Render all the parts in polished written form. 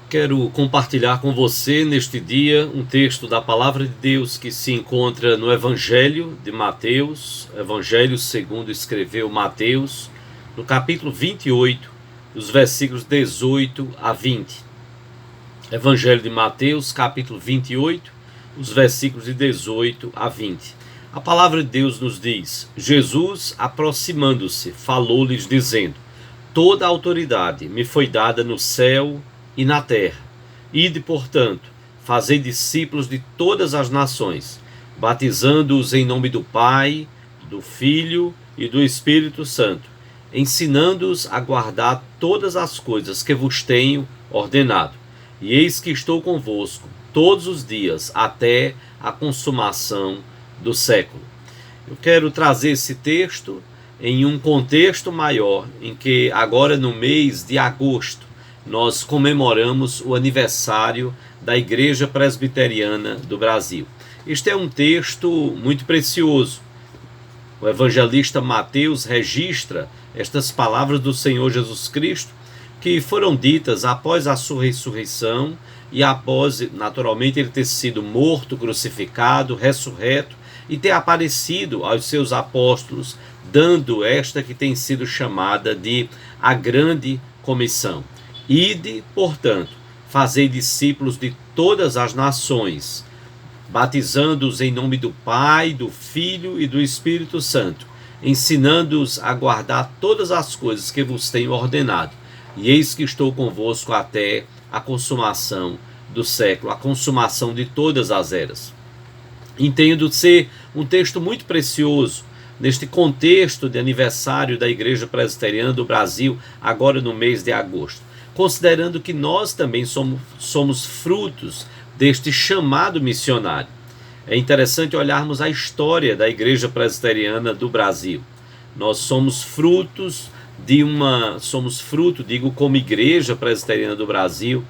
Quero compartilhar com você neste dia um texto da Palavra de Deus que se encontra no Evangelho de Mateus, Evangelho segundo escreveu Mateus, no capítulo 28, os versículos 18 a 20. Evangelho de Mateus, capítulo 28, os versículos de 18 a 20. A Palavra de Deus nos diz: Jesus, aproximando-se, falou-lhes dizendo: Toda a autoridade me foi dada no céu e na terra. Ide, portanto, fazei discípulos de todas as nações, batizando-os em nome do Pai, do Filho e do Espírito Santo, ensinando-os a guardar todas as coisas que vos tenho ordenado. E eis que estou convosco todos os dias até a consumação do século. Eu quero trazer esse texto em um contexto maior, em que agora no mês de agosto nós comemoramos o aniversário da Igreja Presbiteriana do Brasil. Este é um texto muito precioso. O evangelista Mateus registra estas palavras do Senhor Jesus Cristo, que foram ditas após a sua ressurreição e após, naturalmente, ele ter sido morto, crucificado, ressurreto e ter aparecido aos seus apóstolos, dando esta que tem sido chamada de a grande comissão. Ide, portanto, fazei discípulos de todas as nações, batizando-os em nome do Pai, do Filho e do Espírito Santo, ensinando-os a guardar todas as coisas que vos tenho ordenado. E eis que estou convosco até a consumação do século, a consumação de todas as eras. Entendo ser um texto muito precioso neste contexto de aniversário da Igreja Presbiteriana do Brasil, agora no mês de agosto, considerando que nós também somos frutos deste chamado missionário. É interessante olharmos a história da Igreja Presbiteriana do Brasil. Nós somos fruto, digo, como Igreja Presbiteriana do Brasil,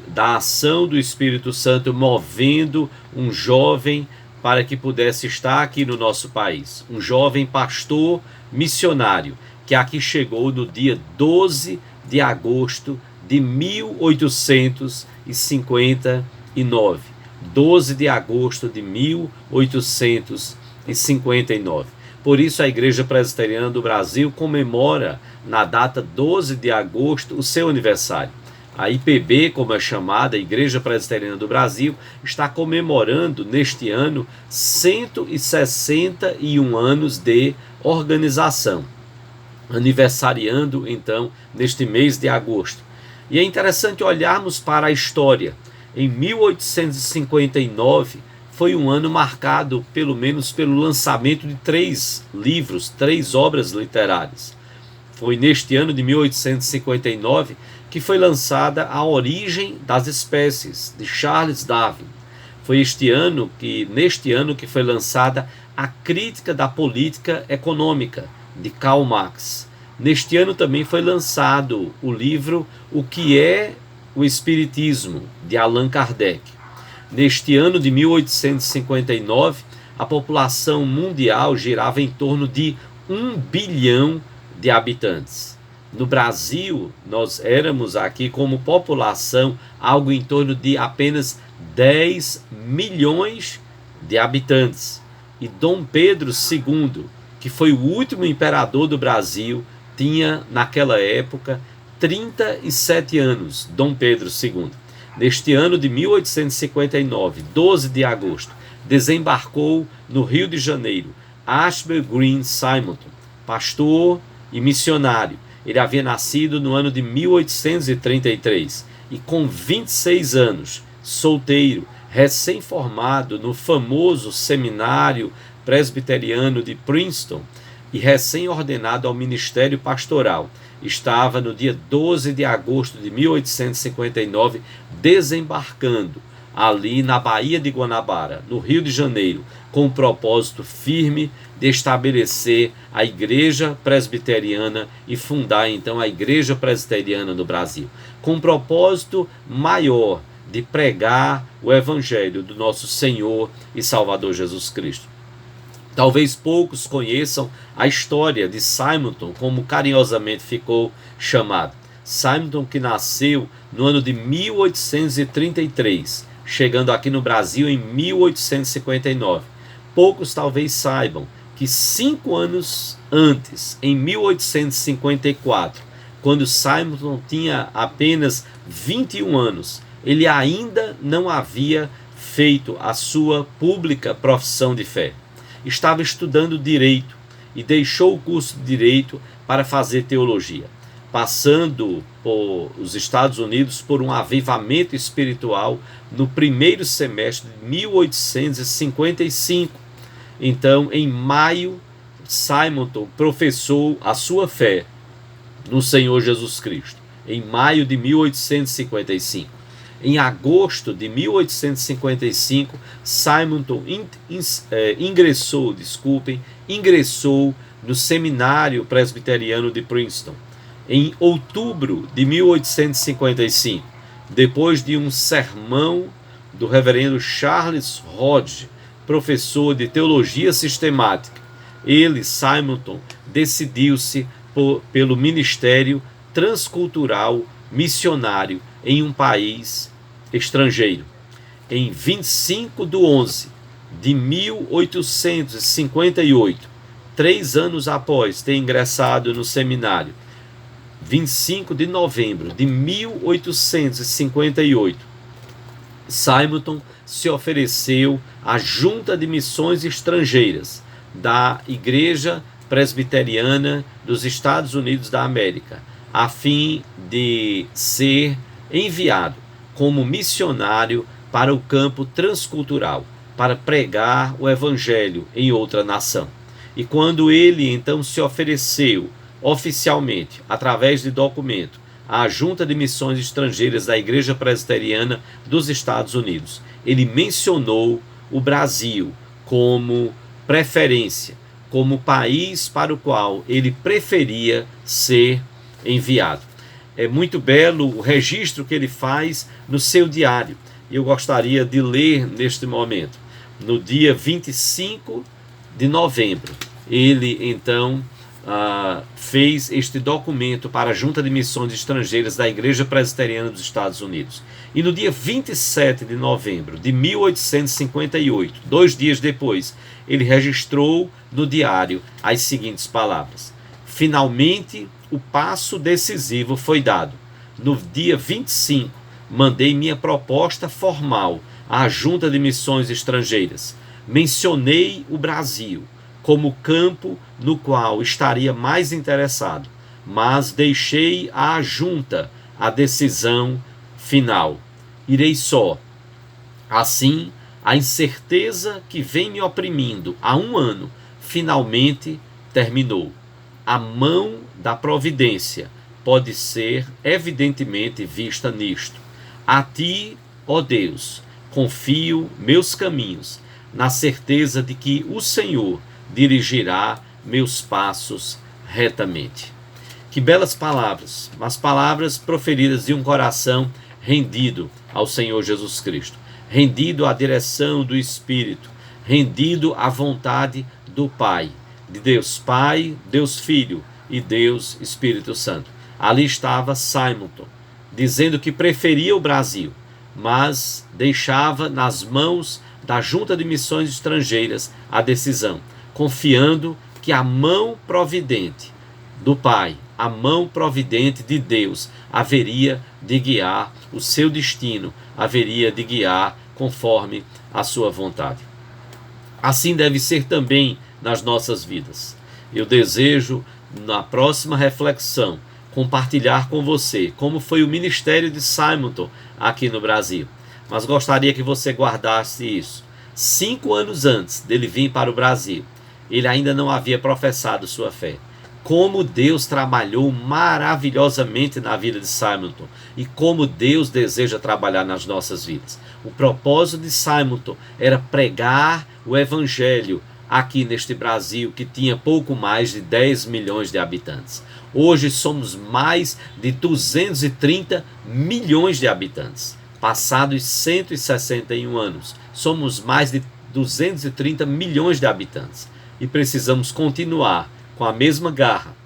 da ação do Espírito Santo movendo um jovem para que pudesse estar aqui no nosso país. Um jovem pastor missionário que aqui chegou no dia 12 de agosto de 1859. 12 de agosto de 1859. Por isso a Igreja Presbiteriana do Brasil comemora na data 12 de agosto o seu aniversário. A IPB, como é chamada, a Igreja Presbiteriana do Brasil, está comemorando neste ano 161 anos de organização, aniversariando então neste mês de agosto. E é interessante olharmos para a história. Em 1859 foi um ano marcado pelo menos pelo lançamento de 3 livros, 3 obras literárias. Foi neste ano de 1859 que foi lançada A Origem das Espécies, de Charles Darwin. Foi neste ano que foi lançada A Crítica da Política Econômica, de Karl Marx. Neste ano também foi lançado o livro O que é o Espiritismo, de Allan Kardec. Neste ano de 1859, a população mundial girava em torno de 1 bilhão de habitantes. No Brasil, nós éramos aqui como população algo em torno de apenas 10 milhões de habitantes. E Dom Pedro II, que foi o último imperador do Brasil, tinha naquela época 37 anos, Dom Pedro II. Neste ano de 1859, 12 de agosto, desembarcou no Rio de Janeiro Ashby Green Simonton, pastor e missionário. Ele havia nascido no ano de 1833 e com 26 anos, solteiro, recém-formado no famoso seminário presbiteriano de Princeton e recém-ordenado ao ministério pastoral, estava no dia 12 de agosto de 1859 desembarcando ali na Baía de Guanabara, no Rio de Janeiro, com o propósito firme de estabelecer a Igreja Presbiteriana e fundar então a Igreja Presbiteriana no Brasil, com um propósito maior de pregar o Evangelho do nosso Senhor e Salvador Jesus Cristo. Talvez poucos conheçam a história de Simonton, como carinhosamente ficou chamado. Simonton, que nasceu no ano de 1833, chegando aqui no Brasil em 1859. Poucos talvez saibam que 5 anos antes, em 1854, quando Simonton tinha apenas 21 anos, ele ainda não havia feito a sua pública profissão de fé. Estava estudando direito e deixou o curso de direito para fazer teologia, passando por os Estados Unidos por um avivamento espiritual no primeiro semestre de 1855. Então, em maio, Simonton professou a sua fé no Senhor Jesus Cristo, em maio de 1855. Em agosto de 1855, Simonton ingressou no Seminário Presbiteriano de Princeton. Em outubro de 1855, depois de um sermão do reverendo Charles Hodge, professor de teologia sistemática, Simonton, decidiu-se pelo ministério transcultural missionário em um país estrangeiro. Em 25 de 11 de 1858, 3 anos após ter ingressado no seminário, 25 de novembro de 1858, Simonton se ofereceu à Junta de Missões Estrangeiras da Igreja Presbiteriana dos Estados Unidos da América, a fim de ser enviado como missionário para o campo transcultural, para pregar o evangelho em outra nação. E quando ele então se ofereceu oficialmente, através de documento, à Junta de Missões Estrangeiras da Igreja Presbiteriana dos Estados Unidos, ele mencionou o Brasil como preferência, como país para o qual ele preferia ser enviado. É muito belo o registro que ele faz no seu diário, e eu gostaria de ler neste momento. No dia 25 de novembro, ele então fez este documento para a Junta de Missões Estrangeiras da Igreja Presbiteriana dos Estados Unidos. E no dia 27 de novembro de 1858, 2 dias depois, ele registrou no diário as seguintes palavras: finalmente o passo decisivo foi dado. No dia 25, mandei minha proposta formal à Junta de Missões Estrangeiras. Mencionei o Brasil como campo no qual estaria mais interessado, mas deixei à junta a decisão final. Irei só. Assim, a incerteza que vem me oprimindo há 1 ano finalmente terminou. A mão da providência pode ser evidentemente vista nisto. A ti, ó Deus, confio meus caminhos, na certeza de que o Senhor dirigirá meus passos retamente. Que belas palavras, mas palavras proferidas de um coração rendido ao Senhor Jesus Cristo, rendido à direção do Espírito, rendido à vontade do Pai, de Deus Pai, Deus Filho e Deus Espírito Santo. Ali estava Simonton, dizendo que preferia o Brasil, mas deixava nas mãos da Junta de Missões Estrangeiras a decisão, confiando que a mão providente do Pai, a mão providente de Deus, haveria de guiar o seu destino, haveria de guiar conforme a sua vontade. Assim deve ser também nas nossas vidas. Eu desejo, na próxima reflexão, compartilhar com você como foi o ministério de Simonton aqui no Brasil. Mas gostaria que você guardasse isso. 5 anos antes dele vir para o Brasil, ele ainda não havia professado sua fé. Como Deus trabalhou maravilhosamente na vida de Simonton e como Deus deseja trabalhar nas nossas vidas. O propósito de Simonton era pregar o evangelho aqui neste Brasil, que tinha pouco mais de 10 milhões de habitantes. Hoje somos mais de 230 milhões de habitantes. Passados 161 anos, somos mais de 230 milhões de habitantes. E precisamos continuar com a mesma garra,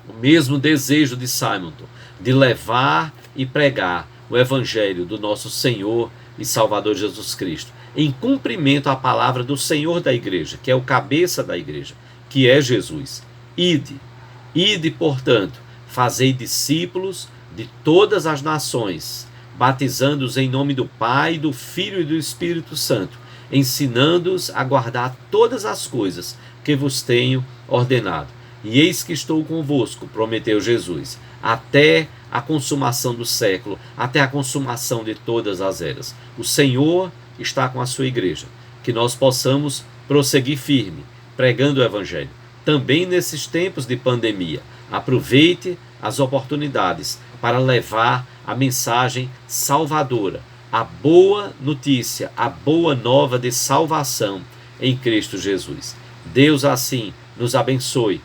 o mesmo desejo de Simonton, de levar e pregar o evangelho do nosso Senhor e Salvador Jesus Cristo, em cumprimento à palavra do Senhor da igreja, que é o cabeça da igreja, que é Jesus. Ide, portanto, fazei discípulos de todas as nações, batizando-os em nome do Pai, do Filho e do Espírito Santo, ensinando-os a guardar todas as coisas que vos tenho ordenado. E eis que estou convosco, prometeu Jesus, até a consumação do século, até a consumação de todas as eras. O Senhor está com a sua igreja, que nós possamos prosseguir firme, pregando o evangelho. Também nesses tempos de pandemia, aproveite as oportunidades para levar a mensagem salvadora, a boa notícia, a boa nova de salvação em Cristo Jesus. Deus assim nos abençoe.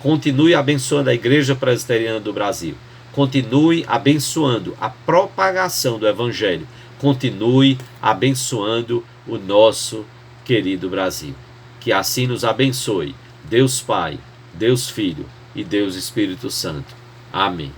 Continue abençoando a Igreja Presbiteriana do Brasil. Continue abençoando a propagação do Evangelho. Continue abençoando o nosso querido Brasil. Que assim nos abençoe Deus Pai, Deus Filho e Deus Espírito Santo. Amém.